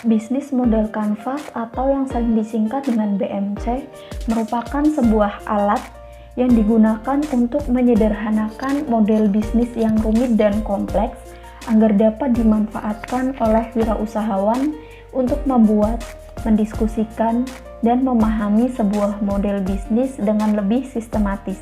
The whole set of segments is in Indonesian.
Bisnis model kanvas atau yang sering disingkat dengan BMC merupakan sebuah alat yang digunakan untuk menyederhanakan model bisnis yang rumit dan kompleks agar dapat dimanfaatkan oleh wirausahawan untuk membuat, mendiskusikan, dan memahami sebuah model bisnis dengan lebih sistematis.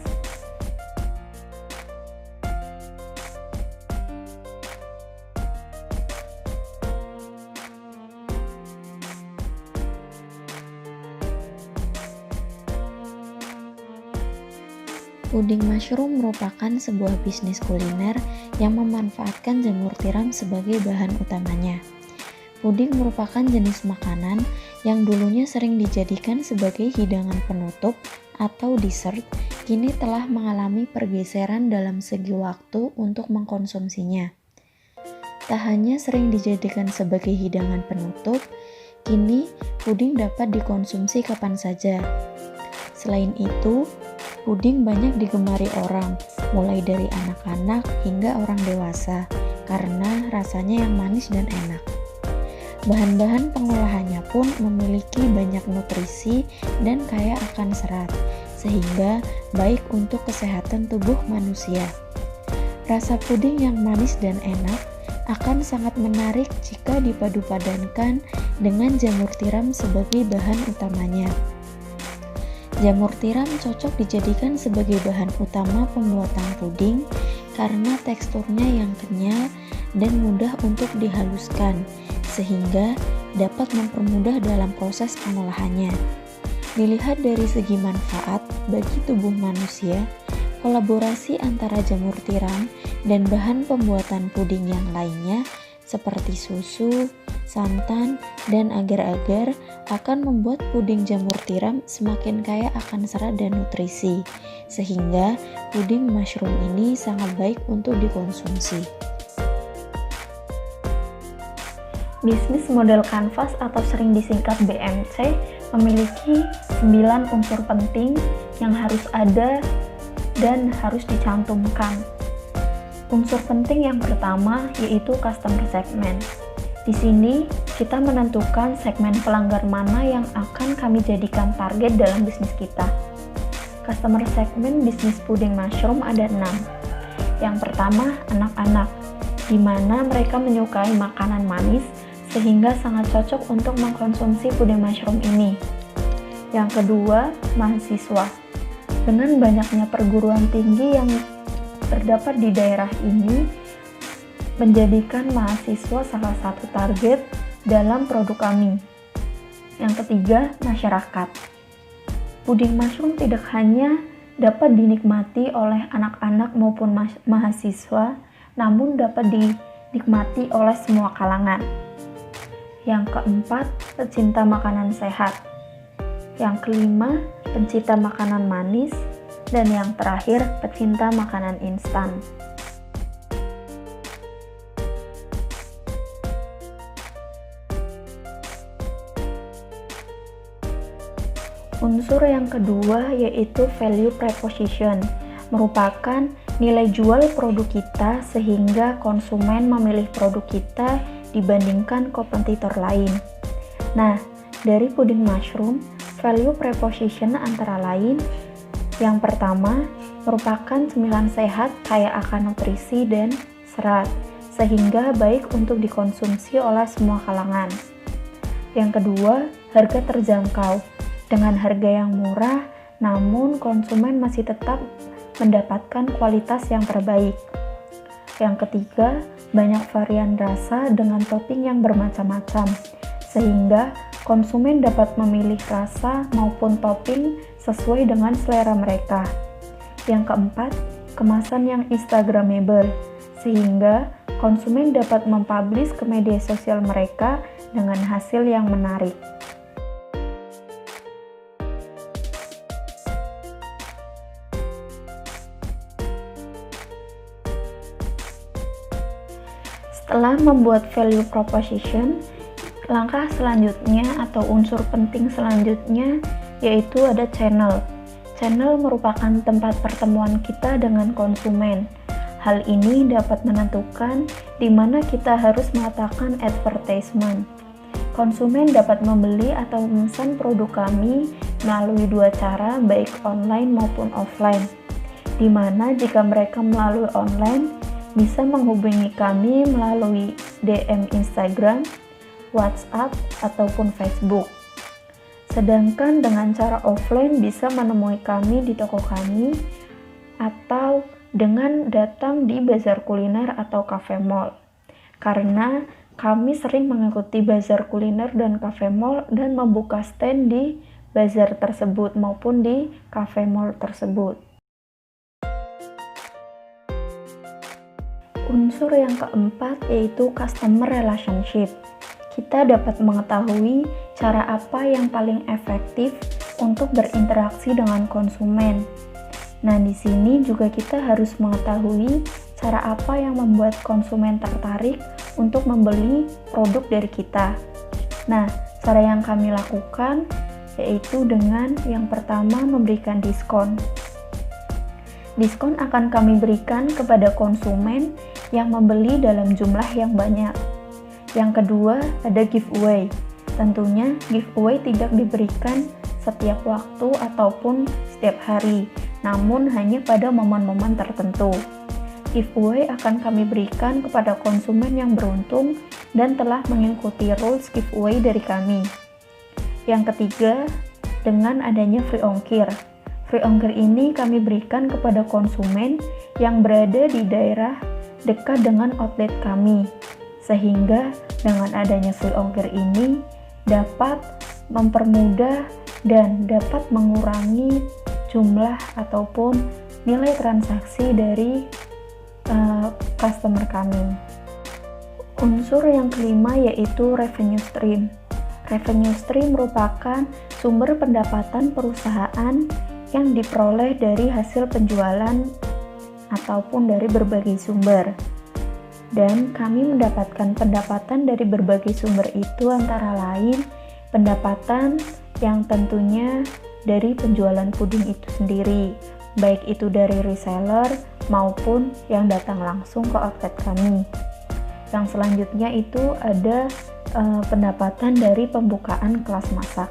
Puding mushroom merupakan sebuah bisnis kuliner yang memanfaatkan jamur tiram sebagai bahan utamanya. Puding merupakan jenis makanan yang dulunya sering dijadikan sebagai hidangan penutup atau dessert, kini telah mengalami pergeseran dalam segi waktu untuk mengkonsumsinya. Tak hanya sering dijadikan sebagai hidangan penutup, kini puding dapat dikonsumsi kapan saja. Selain itu, puding banyak digemari orang, mulai dari anak-anak hingga orang dewasa, karena rasanya yang manis dan enak. Bahan-bahan pengolahannya pun memiliki banyak nutrisi dan kaya akan serat, sehingga baik untuk kesehatan tubuh manusia. Rasa puding yang manis dan enak akan sangat menarik jika dipadu-padankan dengan jamur tiram sebagai bahan utamanya. Jamur tiram cocok dijadikan sebagai bahan utama pembuatan puding karena teksturnya yang kenyal dan mudah untuk dihaluskan, sehingga dapat mempermudah dalam proses pengolahannya. Dilihat dari segi manfaat bagi tubuh manusia, kolaborasi antara jamur tiram dan bahan pembuatan puding yang lainnya seperti susu, santan, dan agar-agar akan membuat puding jamur tiram semakin kaya akan serat dan nutrisi, sehingga puding mushroom ini sangat baik untuk dikonsumsi. Bisnis model kanvas atau sering disingkat BMC memiliki 9 unsur penting yang harus ada dan harus dicantumkan. Unsur penting yang pertama yaitu customer segment. Di sini kita menentukan segmen pelanggan mana yang akan kami jadikan target dalam bisnis kita. Customer segment bisnis puding mushroom ada 6. Yang pertama, anak-anak, di mana mereka menyukai makanan manis sehingga sangat cocok untuk mengkonsumsi puding mushroom ini. Yang kedua, mahasiswa. Dengan banyaknya perguruan tinggi yang terdapat di daerah ini, menjadikan mahasiswa salah satu target dalam produk kami. Yang ketiga, masyarakat. Puding mushroom tidak hanya dapat dinikmati oleh anak-anak maupun mahasiswa, namun dapat dinikmati oleh semua kalangan. Yang keempat, pecinta makanan sehat. Yang kelima, pencinta makanan manis. Dan yang terakhir, pecinta makanan instan. Unsur yang kedua yaitu value proposition, merupakan nilai jual produk kita sehingga konsumen memilih produk kita dibandingkan kompetitor lain. Nah, dari puding mushroom, value proposition antara lain, yang pertama, merupakan cemilan sehat kaya akan nutrisi dan serat, sehingga baik untuk dikonsumsi oleh semua kalangan. Yang kedua, harga terjangkau. Dengan harga yang murah, namun konsumen masih tetap mendapatkan kualitas yang terbaik. Yang ketiga, banyak varian rasa dengan topping yang bermacam-macam, sehingga konsumen dapat memilih rasa maupun topping sesuai dengan selera mereka. Yang keempat, kemasan yang instagramable, sehingga konsumen dapat mempublish ke media sosial mereka dengan hasil yang menarik. Setelah membuat value proposition, langkah selanjutnya atau unsur penting selanjutnya yaitu ada channel. Channel merupakan tempat pertemuan kita dengan konsumen. Hal ini dapat menentukan di mana kita harus meletakkan advertisement. Konsumen dapat membeli atau memesan produk kami melalui dua cara, baik online maupun offline. Di mana jika mereka melalui online, bisa menghubungi kami melalui DM Instagram, WhatsApp, ataupun Facebook. Sedangkan dengan cara offline bisa menemui kami di toko kami atau dengan datang di bazar kuliner atau cafe mall. Karena kami sering mengikuti bazar kuliner dan cafe mall dan membuka stand di bazar tersebut maupun di cafe mall tersebut. Unsur yang keempat yaitu customer relationship. Kita dapat mengetahui cara apa yang paling efektif untuk berinteraksi dengan konsumen. Nah, di sini juga kita harus mengetahui cara apa yang membuat konsumen tertarik untuk membeli produk dari kita. Nah, cara yang kami lakukan yaitu dengan yang pertama memberikan diskon. Diskon akan kami berikan kepada konsumen yang membeli dalam jumlah yang banyak. Yang kedua, ada giveaway. Tentunya giveaway tidak diberikan setiap waktu ataupun setiap hari, namun hanya pada momen-momen tertentu. Giveaway akan kami berikan kepada konsumen yang beruntung dan telah mengikuti rules giveaway dari kami. Yang ketiga, dengan adanya free ongkir. Free ongkir ini kami berikan kepada konsumen yang berada di daerah dekat dengan outlet kami, sehingga dengan adanya free ongkir ini dapat mempermudah dan dapat mengurangi jumlah ataupun nilai transaksi dari customer kami. Unsur yang kelima yaitu revenue stream. Revenue stream merupakan sumber pendapatan perusahaan yang diperoleh dari hasil penjualan ataupun dari berbagai sumber. Dan kami mendapatkan pendapatan dari berbagai sumber itu antara lain pendapatan yang tentunya dari penjualan puding itu sendiri, baik itu dari reseller maupun yang datang langsung ke outlet kami. Yang selanjutnya itu ada pendapatan dari pembukaan kelas masak.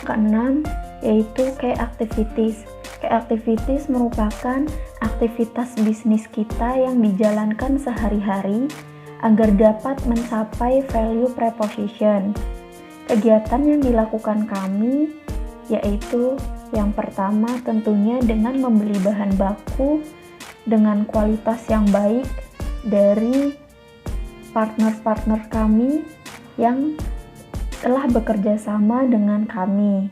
Keenam yaitu key activities. Key activities merupakan aktivitas bisnis kita yang dijalankan sehari-hari agar dapat mencapai value proposition. Kegiatan yang dilakukan kami yaitu yang pertama tentunya dengan membeli bahan baku dengan kualitas yang baik dari partner-partner kami yang telah bekerja sama dengan kami.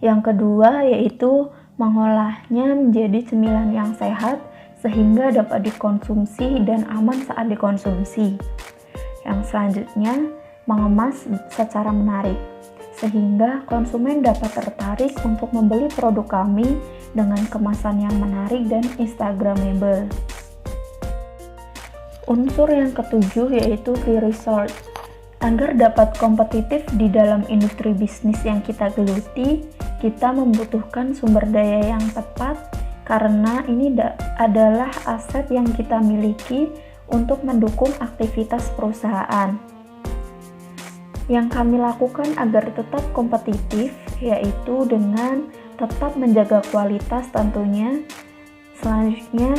Yang kedua yaitu mengolahnya menjadi cemilan yang sehat sehingga dapat dikonsumsi dan aman saat dikonsumsi. Yang selanjutnya mengemas secara menarik sehingga konsumen dapat tertarik untuk membeli produk kami dengan kemasan yang menarik dan instagramable. Unsur yang ketujuh yaitu key result. Agar dapat kompetitif di dalam industri bisnis yang kita geluti, kita membutuhkan sumber daya yang tepat karena ini adalah aset yang kita miliki untuk mendukung aktivitas perusahaan. Yang kami lakukan agar tetap kompetitif yaitu dengan tetap menjaga kualitas tentunya. Selanjutnya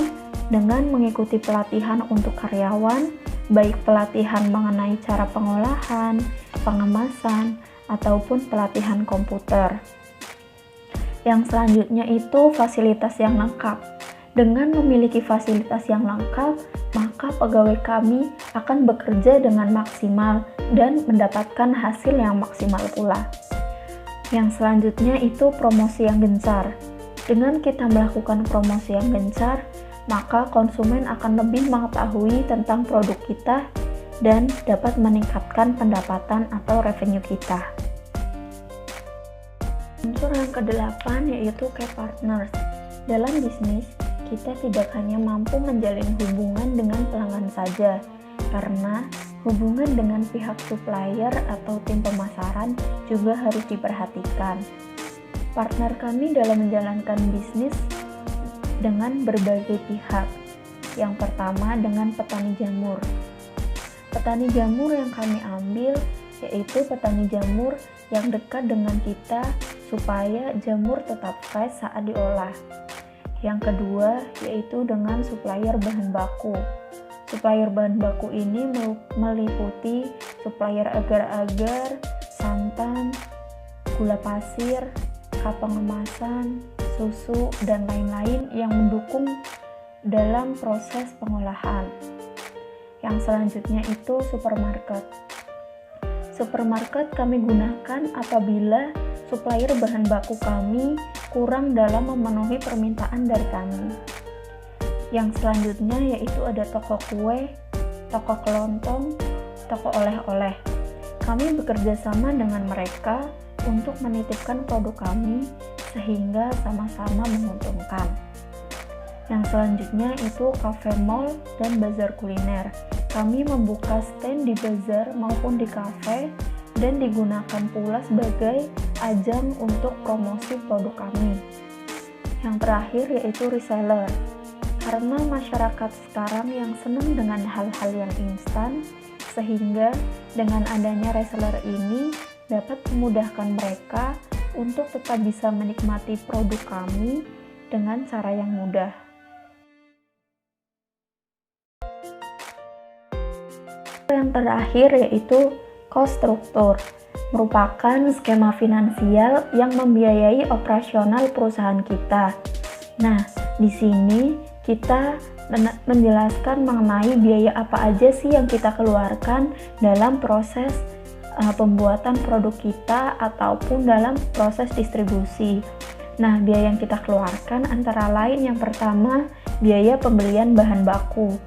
dengan mengikuti pelatihan untuk karyawan, baik pelatihan mengenai cara pengolahan, pengemasan, ataupun pelatihan komputer. Yang selanjutnya itu fasilitas yang lengkap. Dengan memiliki fasilitas yang lengkap, maka pegawai kami akan bekerja dengan maksimal dan mendapatkan hasil yang maksimal pula. Yang selanjutnya itu promosi yang gencar. Dengan kita melakukan promosi yang gencar, maka konsumen akan lebih mengetahui tentang produk kita dan dapat meningkatkan pendapatan atau revenue kita. Unsur yang kedelapan yaitu key partners. Dalam bisnis, kita tidak hanya mampu menjalin hubungan dengan pelanggan saja, karena hubungan dengan pihak supplier atau tim pemasaran juga harus diperhatikan. Partner kami dalam menjalankan bisnis dengan berbagai pihak. Yang pertama dengan petani jamur. Petani jamur yang kami ambil yaitu petani jamur yang dekat dengan kita supaya jamur tetap fresh saat diolah. Yang kedua yaitu dengan supplier bahan baku. Supplier bahan baku ini meliputi supplier agar-agar, santan, gula pasir, kapang emasan, susu, dan lain-lain yang mendukung dalam proses pengolahan. Yang selanjutnya itu supermarket. Supermarket kami gunakan apabila supplier bahan baku kami kurang dalam memenuhi permintaan dari kami. Yang selanjutnya yaitu ada toko kue, toko kelontong, toko oleh-oleh. Kami bekerja sama dengan mereka untuk menitipkan produk kami sehingga sama-sama menguntungkan. Yang selanjutnya itu cafe mall dan bazar kuliner. Kami membuka stand di bazar maupun di cafe dan digunakan pula sebagai ajang untuk promosi produk kami. Yang terakhir yaitu reseller. Karena masyarakat sekarang yang senang dengan hal-hal yang instan, sehingga dengan adanya reseller ini dapat memudahkan mereka untuk tetap bisa menikmati produk kami dengan cara yang mudah. Yang terakhir yaitu cost structure, merupakan skema finansial yang membiayai operasional perusahaan kita. Nah, di sini kita menjelaskan mengenai biaya apa aja sih yang kita keluarkan dalam proses pembuatan produk kita ataupun dalam proses distribusi. Nah, biaya yang kita keluarkan antara lain yang pertama, biaya pembelian bahan baku.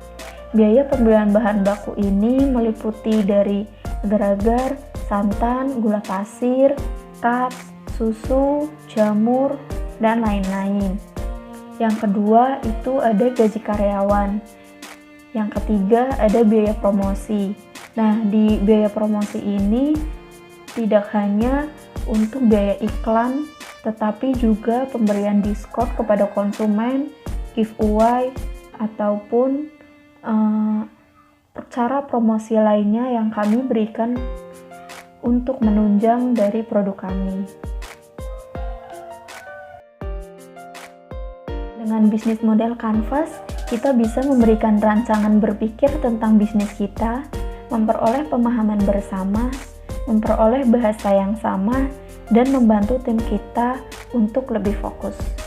Biaya pembelian bahan baku ini meliputi dari agar-agar, santan, gula pasir, cups, susu, jamur, dan lain-lain. Yang kedua itu ada gaji karyawan. Yang ketiga ada biaya promosi. Nah, di biaya promosi ini tidak hanya untuk biaya iklan, tetapi juga pemberian diskon kepada konsumen, giveaway, ataupun cara promosi lainnya yang kami berikan untuk menunjang dari produk kami. Dengan bisnis model Canvas, kita bisa memberikan rancangan berpikir tentang bisnis kita, memperoleh pemahaman bersama, memperoleh bahasa yang sama, dan membantu tim kita untuk lebih fokus.